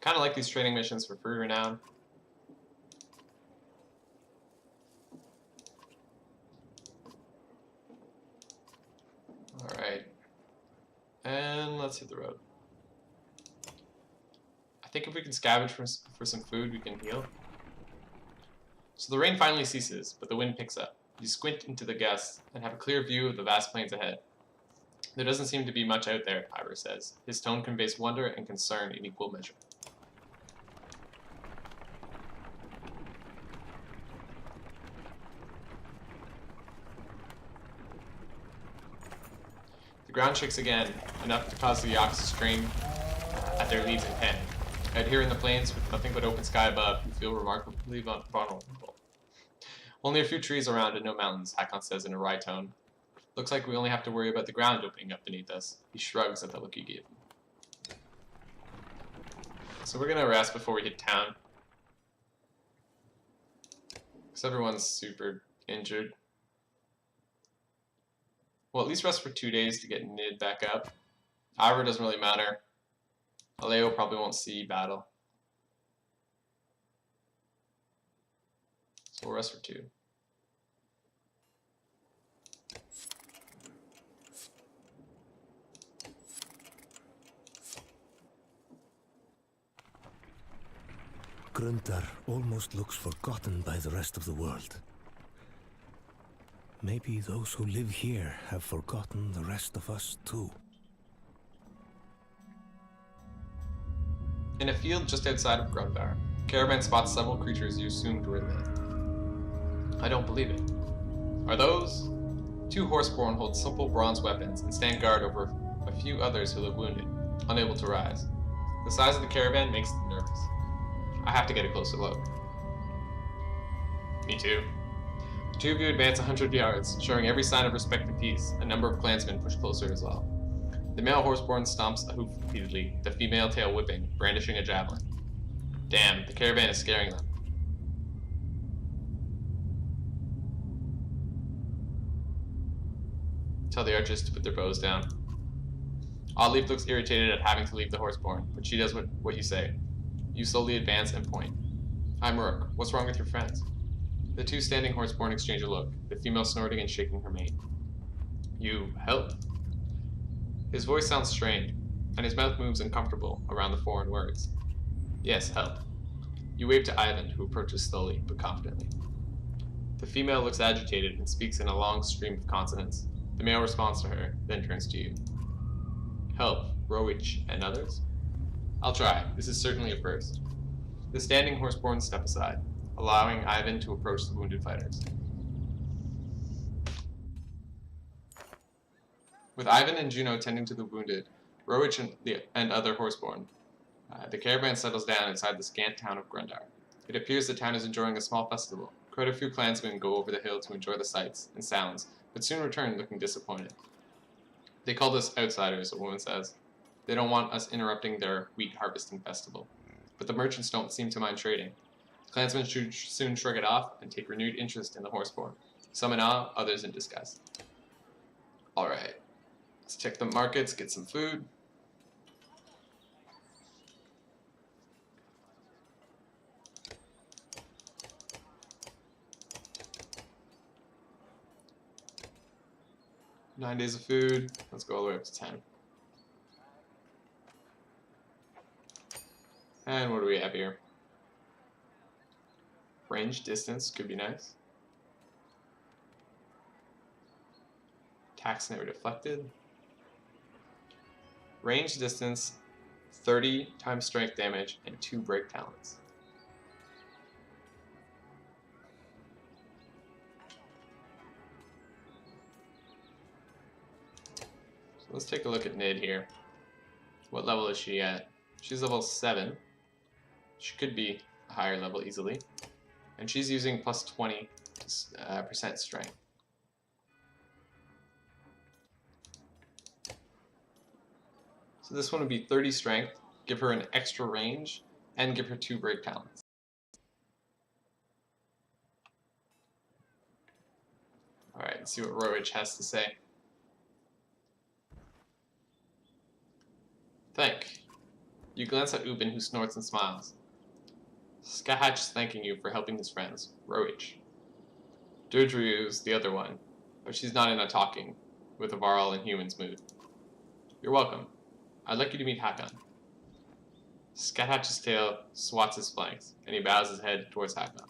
Kind of like these training missions for free renown. Alright. And let's hit the road. I think if we can scavenge for some food, we can heal. So the rain finally ceases, but the wind picks up. You squint into the gusts and have a clear view of the vast plains ahead. There doesn't seem to be much out there, Ivor says. His tone conveys wonder and concern in equal measure. The ground shakes again, enough to cause the yaks to strain at their leads in panic. Out here in the plains, with nothing but open sky above, you feel remarkably vulnerable. Only a few trees around and no mountains, Hakon says in a wry tone. Looks like we only have to worry about the ground opening up beneath us. He shrugs at the look you gave him. So we're gonna rest before we hit town. Because everyone's super injured. Well, at least rest for 2 days to get Nid back up. Ivor doesn't really matter. Aleo probably won't see battle. So we'll rest for 2. Grundar almost looks forgotten by the rest of the world. Maybe those who live here have forgotten the rest of us too. In a field just outside of Grundar, Caravan spots several creatures you assumed were Nid. I don't believe it. Are those? 2 Horseborn hold simple bronze weapons and stand guard over a few others who look wounded, unable to rise. The size of the caravan makes them nervous. I have to get a closer look. Me too. The 2 of you advance 100 yards, showing every sign of respect and peace. A number of clansmen push closer as well. The male Horseborn stomps a hoof repeatedly, the female tail whipping, brandishing a javelin. Damn, the caravan is scaring them. Tell the archers to put their bows down. Oddleaf looks irritated at having to leave the Horseborn, but she does what you say. You slowly advance and point. I'm Rook. What's wrong with your friends? The 2 standing Horseborn exchange a look, the female snorting and shaking her mane. You help? His voice sounds strained, and his mouth moves uncomfortable around the foreign words. Yes, help. You wave to Ivan, who approaches slowly but confidently. The female looks agitated and speaks in a long stream of consonants. The male responds to her, then turns to you. Help, Rowich and others? I'll try. This is certainly a first. The standing Horseborn step aside, allowing Ivan to approach the wounded fighters. With Ivan and Juno tending to the wounded, Rowich and other Horseborn, the caravan settles down inside the scant town of Grundar. It appears the town is enjoying a small festival. Quite a few clansmen go over the hill to enjoy the sights and sounds, but soon return looking disappointed. They call us outsiders, a woman says. They don't want us interrupting their wheat harvesting festival. But the merchants don't seem to mind trading. Clansmen should soon shrug it off and take renewed interest in the Horseborn. Some in awe, others in disgust. Alright. Let's check the markets, get some food. Nine days of food. Let's go all the way up to 10. And what do we have here? Range, distance, could be nice. Tax never deflected. Range, distance, 30 times strength damage, and 2 break talents. So let's take a look at Nid here. What level is she at? She's level 7. She could be a higher level easily. And she's using plus 20% strength. So this one would be 30 strength, give her an extra range, and give her 2 break talents. Alright, let's see what Rowich has to say. Think. You glance at Ubin, who snorts and smiles. Skahatch is thanking you for helping his friends, Roach. Deirdre's the other one, but she's not in a talking with a Varl and humans mood. You're welcome. I'd like you to meet Hakon. Skathatch's tail swats his flanks, and he bows his head towards Hakon.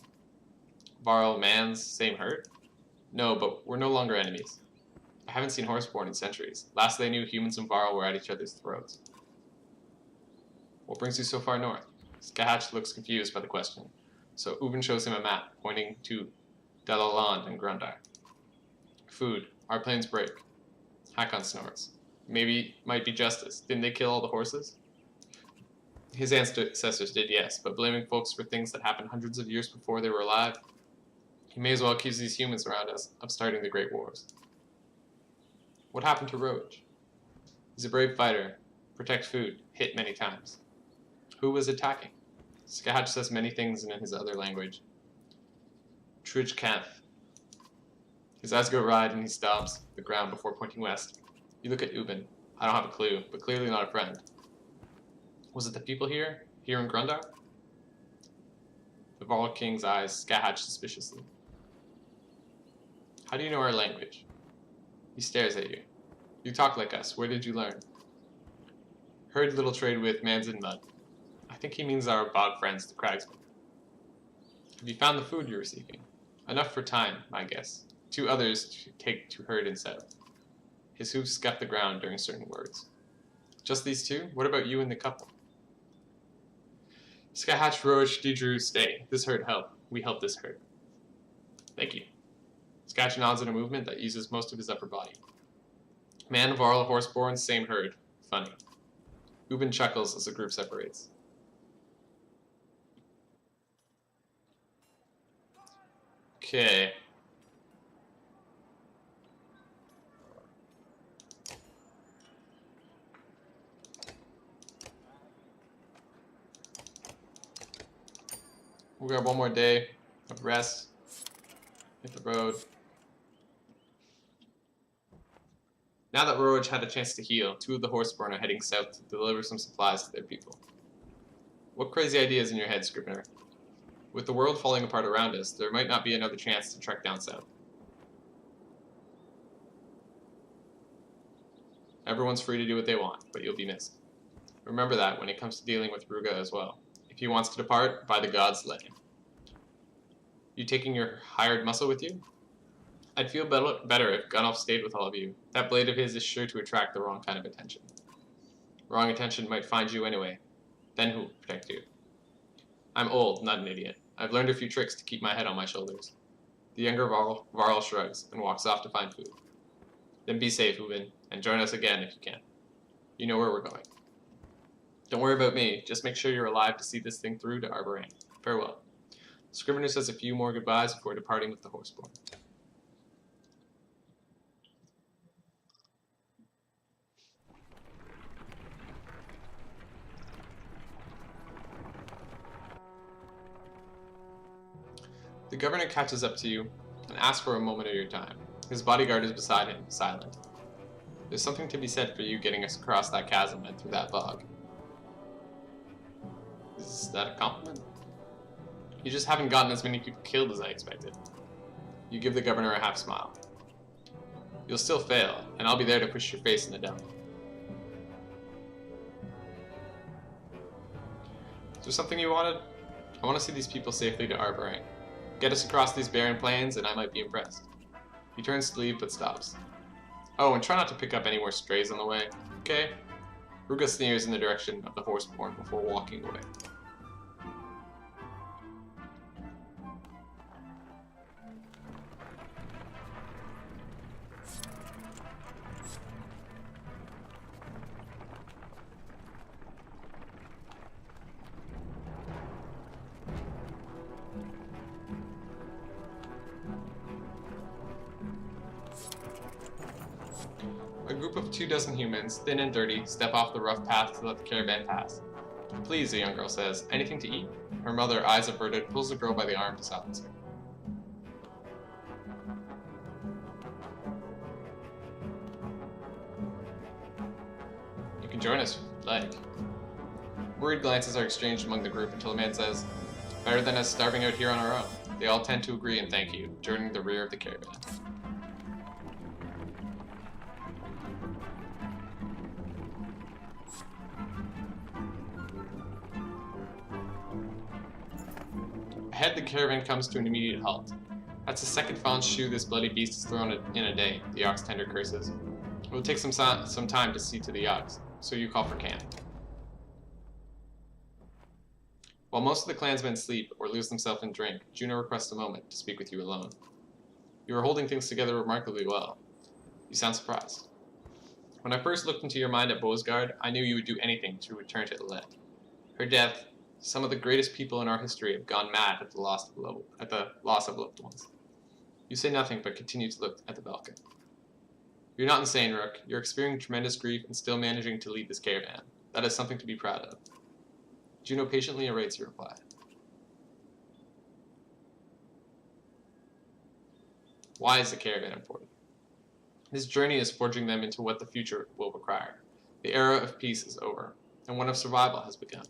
Varl, Mans, same herd? No, but we're no longer enemies. I haven't seen Horseborn in centuries. Last they knew, humans and Varl were at each other's throats. What brings you so far north? Skahatch looks confused by the question, so Ubin shows him a map, pointing to Dalaland and Grundar. Food. Our planes break. Hakon snorts. Might be justice. Didn't they kill all the horses? His ancestors did, yes, but blaming folks for things that happened hundreds of years before they were alive, he may as well accuse these humans around us of starting the Great Wars. What happened to Roach? He's a brave fighter. Protect food. Hit many times. Who was attacking? Skahatch says many things in his other language. Trudge Kampf. His eyes go wide and he stomps the ground before pointing west. You look at Ubin. I don't have a clue, but clearly not a friend. Was it the people here? Here in Grundar? The Varl King's eyes Skahatch suspiciously. How do you know our language? He stares at you. You talk like us. Where did you learn? Heard little trade with Mans and Mud. I think he means our bog friends, the Cragsmen. Have you found the food you were seeking? Enough for time, my guess. 2 others to take to herd and settle. His hooves scuff the ground during certain words. Just these 2? What about you and the couple? Skahatch, Roach, Deidre, stay. This herd help. We help this herd. Thank you. Skahatch nods in a movement that uses most of his upper body. Man, Varl, Horseborn, same herd. Funny. Ubin chuckles as the group separates. Okay. We got one more day of rest. Hit the road. Now that Roach had a chance to heal, 2 of the Horseborn are heading south to deliver some supplies to their people. What crazy idea is in your head, Scrivener? With the world falling apart around us, there might not be another chance to trek down south. Everyone's free to do what they want, but you'll be missed. Remember that when it comes to dealing with Ruga as well. If he wants to depart, by the gods, let him. You taking your hired muscle with you? I'd feel better if Gunnulf stayed with all of you. That blade of his is sure to attract the wrong kind of attention. Wrong attention might find you anyway. Then who will protect you? I'm old, not an idiot. I've learned a few tricks to keep my head on my shoulders. The younger Varl shrugs and walks off to find food. Then be safe, Ubin, and join us again if you can. You know where we're going. Don't worry about me, just make sure you're alive to see this thing through to Arborane. Farewell. Scrivener says a few more goodbyes before departing with the Horseborn. The governor catches up to you and asks for a moment of your time. His bodyguard is beside him, silent. There's something to be said for you getting us across that chasm and through that bog. Is that a compliment? You just haven't gotten as many people killed as I expected. You give the governor a half smile. You'll still fail, and I'll be there to push your face in the dump. Is there something you wanted? I want to see these people safely to Arborane. Get us across these barren plains, and I might be impressed. He turns to leave, but stops. Oh, and try not to pick up any more strays on the way, okay? Ruga sneers in the direction of the Horseborn before walking away. A group of 24 humans, thin and dirty, step off the rough path to let the caravan pass. Please, the young girl says. Anything to eat? Her mother, eyes averted, pulls the girl by the arm to silence her. You can join us if you'd like. Worried glances are exchanged among the group until a man says, "Better than us starving out here on our own." They all tend to agree and thank you, joining the rear of the caravan. Ahead, the caravan comes to an immediate halt. That's the second fallen shoe this bloody beast has thrown in a day, the ox tender curses. It will take some time to see to the ox, so you call for camp. While most of the clansmen sleep or lose themselves in drink, Juno requests a moment to speak with you alone. You are holding things together remarkably well. You sound surprised. When I first looked into your mind at Bosgard, I knew you would do anything to return to Illet. Her death, some of the greatest people in our history have gone mad at the loss of loved ones. You say nothing but continue to look at the Balkan. You're not insane, Rook. You're experiencing tremendous grief and still managing to lead this caravan. That is something to be proud of. Juno patiently awaits your reply. Why is the caravan important? This journey is forging them into what the future will require. The era of peace is over, and one of survival has begun.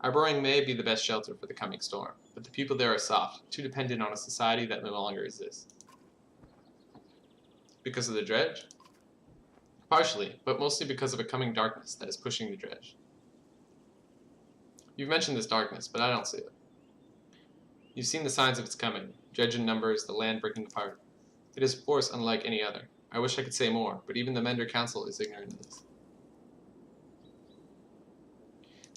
Our burrowing may be the best shelter for the coming storm, but the people there are soft, too dependent on a society that no longer exists. Because of the dredge? Partially, but mostly because of a coming darkness that is pushing the dredge. You've mentioned this darkness, but I don't see it. You've seen the signs of its coming, dredge in numbers, the land breaking apart. It is a force unlike any other. I wish I could say more, but even the Mender Council is ignorant of this.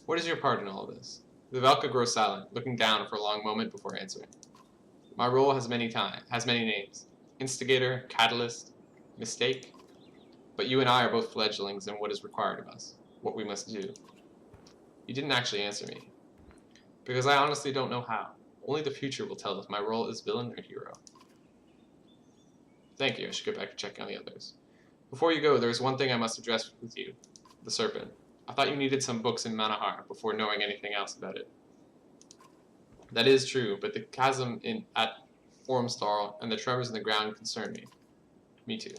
What is your part in all of this? The Valka grows silent, looking down for a long moment before answering. My role has many names. Instigator, catalyst, mistake. But you and I are both fledglings in what is required of us, what we must do. You didn't actually answer me. Because I honestly don't know how. Only the future will tell if my role is villain or hero. Thank you, I should get back to checking on the others. Before you go, there is one thing I must address with you. The serpent. I thought you needed some books in Manahar before knowing anything else about it. That is true, but the chasm at Formstal and the tremors in the ground concern me. Me too.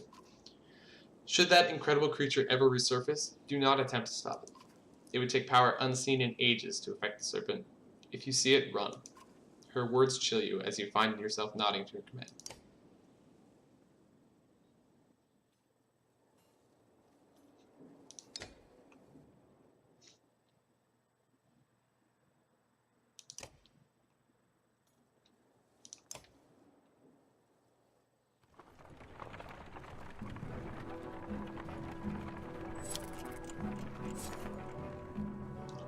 Should that incredible creature ever resurface, do not attempt to stop it. It would take power unseen in ages to affect the serpent. If you see it, run. Her words chill you as you find yourself nodding to her command.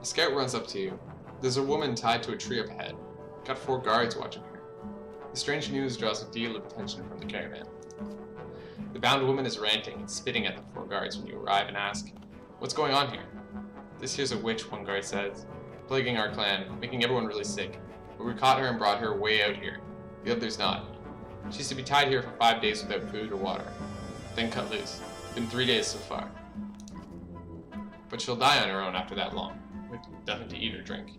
A scout runs up to you. There's a woman tied to a tree up ahead. Got 4 guards watching her. The strange news draws a deal of attention from the caravan. The bound woman is ranting and spitting at the 4 guards when you arrive and ask, "What's going on here?" "This here's a witch," one guard says, "plaguing our clan, making everyone really sick. But we caught her and brought her way out here. The others not. She's to be tied here for 5 days without food or water. Then cut loose. Been 3 days so far. But she'll die on her own after that long, with nothing to eat or drink."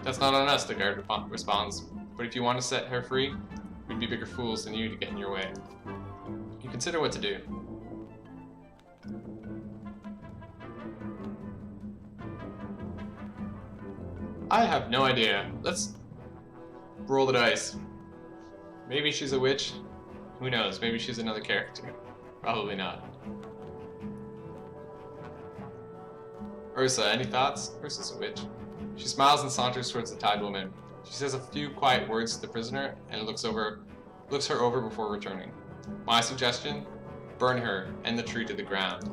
"That's not on us," the guard responds. "But if you want to set her free, we'd be bigger fools than you to get in your way. You consider what to do." "I have no idea. Let's roll the dice. Maybe she's a witch. Who knows? Maybe she's another character. Probably not." "Ursa, any thoughts?" Ursa's a witch. She smiles and saunters towards the tied woman. She says a few quiet words to the prisoner and looks her over before returning. "My suggestion? Burn her and the tree to the ground."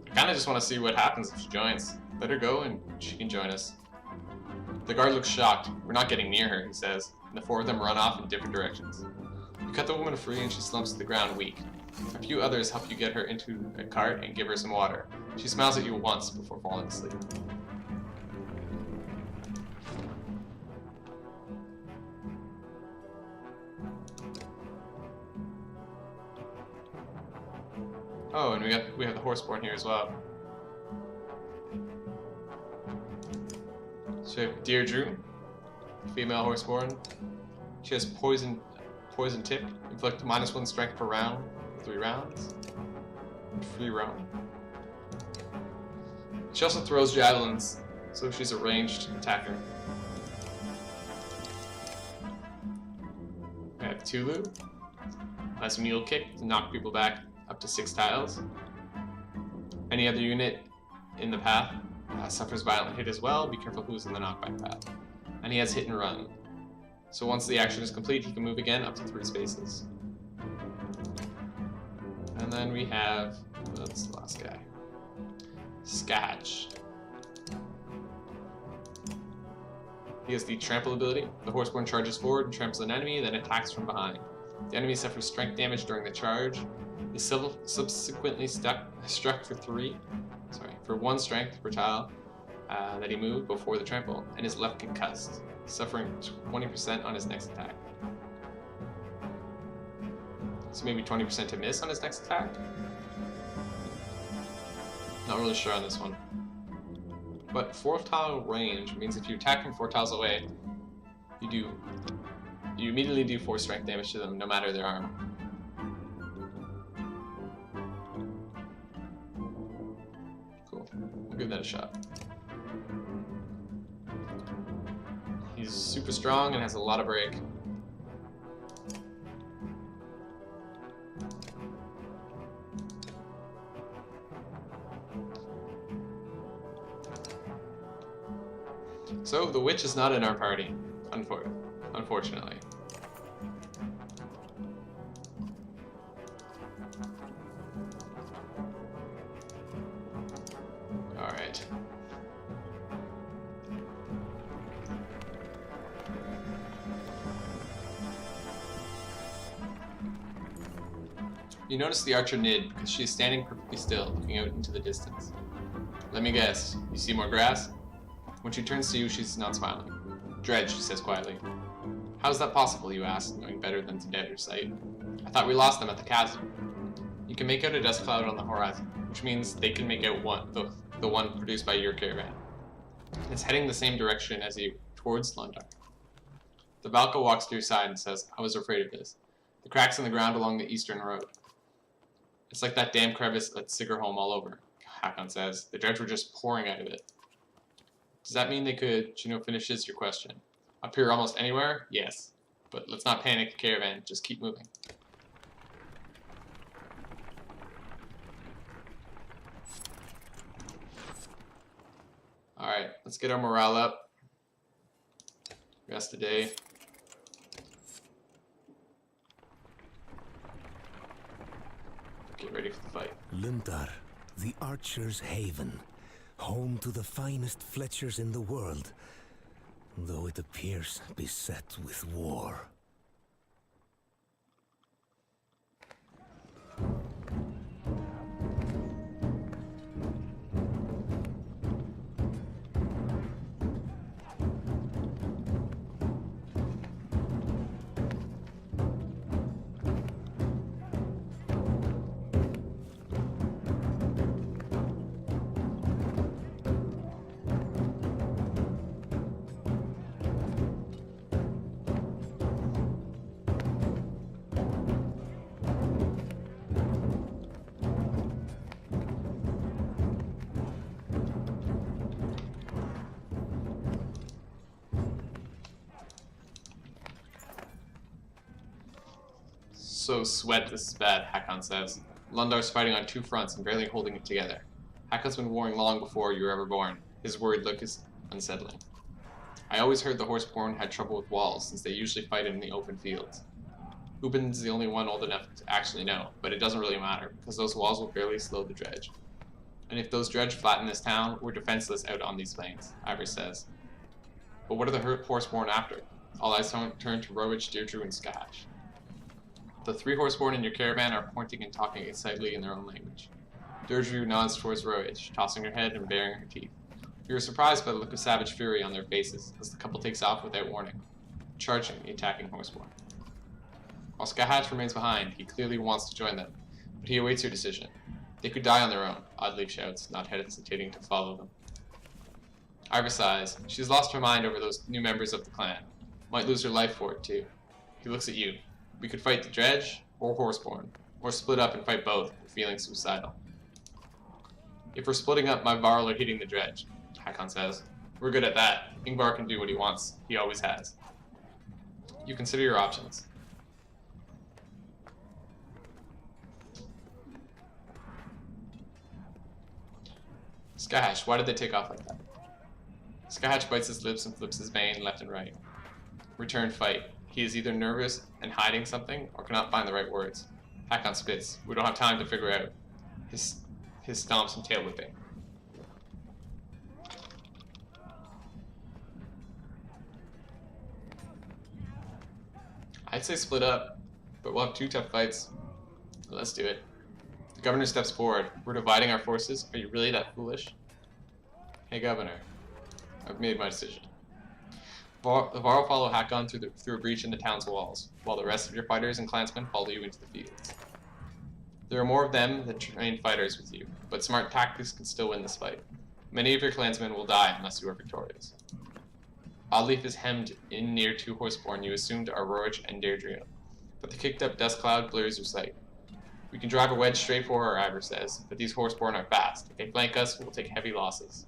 I kinda just want to see what happens if she joins. Let her go and she can join us. The guard looks shocked. "We're not getting near her," he says, and the 4 of them run off in different directions. You cut the woman free and she slumps to the ground weak. A few others help you get her into a cart and give her some water. She smiles at you once before falling asleep. Oh, and we have the Horseborn here as well. So we have Deirdre, female Horseborn. She has poison Poison tip. Inflict -1 strength per round. 3 rounds. Free roam. She also throws javelins, so she's a ranged attacker. I have Tulu. Has Mule Kick to knock people back up to 6 tiles. Any other unit in the path suffers violent hit as well. Be careful who's in the knockback path. And he has Hit and Run. So once the action is complete, he can move again up to 3 spaces. And then we have, that's the last guy, Scatch. He has the Trample ability. The Horseborn charges forward and tramples an enemy, then attacks from behind. The enemy suffers strength damage during the charge. Is subsequently struck for 1 strength per tile that he moved before the trample, and is left concussed, suffering 20% on his next attack. So maybe 20% to miss on his next attack? Not really sure on this one. But 4 tile range means if you attack from 4 tiles away, you immediately do 4 strength damage to them, no matter their armor. Cool. We'll give that a shot. He's super strong and has a lot of break. So, the witch is not in our party, unfortunately. Alright. You notice the archer Nid, because she is standing perfectly still, looking out into the distance. Let me guess, you see more grass? When she turns to you, she's not smiling. Dredge, she says quietly. How is that possible, you ask, knowing better than to doubt her sight. I thought we lost them at the chasm. You can make out a dust cloud on the horizon, which means they can make out the one produced by your caravan. It's heading the same direction as you, towards Lundar. The Valka walks to your side and says, I was afraid of this. The cracks in the ground along the eastern road. It's like that damn crevice at Sigerholm all over, Hakon says. The dredge were just pouring out of it. Does that mean they could, finishes your question. Appear almost anywhere? Yes. But let's not panic the caravan, just keep moving. Alright, let's get our morale up. Rest of the day. Get ready for the fight. Lundar, the Archer's Haven. Home to the finest Fletchers in the world, though it appears beset with war. So sweat, this is bad, Hakon says. Lundar's fighting on 2 fronts and barely holding it together. Hakon's been warring long before you were ever born. His worried look is unsettling. I always heard the Horseborn had trouble with walls, since they usually fight in the open fields. Ubin's the only one old enough to actually know, but it doesn't really matter, because those walls will barely slow the dredge. And if those dredge flatten this town, we're defenseless out on these plains, Ivor says. But what are the Horseborn after? All eyes turn to Rowich, Deirdre, and Scotch. The 3 Horseborn in your caravan are pointing and talking excitedly in their own language. Deirdre nods towards Rowich, tossing her head and baring her teeth. You are surprised by the look of savage fury on their faces as the couple takes off without warning, charging the attacking Horseborn. While Skahatch remains behind, he clearly wants to join them, but he awaits your decision. They could die on their own, Oddleif shouts, not hesitating to follow them. Ivor sighs. She's lost her mind over those new members of the clan. Might lose her life for it, too. He looks at you. We could fight the Dredge or Horseborn, or split up and fight both if feeling suicidal. If we're splitting up, my Varl are hitting the Dredge, Hakon says. We're good at that. Ingvar can do what he wants. He always has. You consider your options. Skyhatch, why did they take off like that? Skyhatch bites his lips and flips his mane left and right. Return fight. He is either nervous and hiding something or cannot find the right words. Hakon spits. We don't have time to figure out. His stomps and tail whipping. I'd say split up, but we'll have 2 tough fights. Let's do it. The governor steps forward. We're dividing our forces. Are you really that foolish? Hey, governor. I've made my decision. The Varl follow Hakon through a breach in the town's walls, while the rest of your fighters and clansmen follow you into the fields. There are more of them than trained fighters with you, but smart tactics can still win this fight. Many of your clansmen will die unless you are victorious. Oddleaf is hemmed in near 2 Horseborn you assumed are Rorich and Deirdre, but the kicked-up dust cloud blurs your sight. We can drive a wedge straight for her, Ivor says, but these Horseborn are fast. If they flank us, we'll take heavy losses.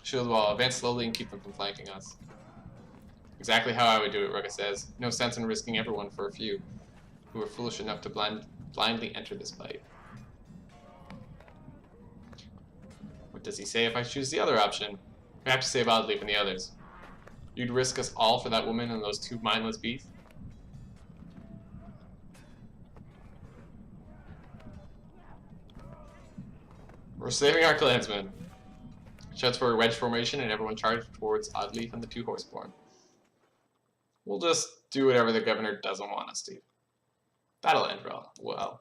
Shield wall, advance slowly and keep them from flanking us. Exactly how I would do it, Rugga says. No sense in risking everyone for a few who are foolish enough to blindly enter this fight. What does he say if I choose the other option? We have to save Oddleaf and the others. You'd risk us all for that woman and those 2 mindless beasts? We're saving our clansmen. Shouts for a wedge formation and everyone charged towards Oddleaf and the 2 Horseborn. We'll just do whatever the governor doesn't want us to. That'll end well.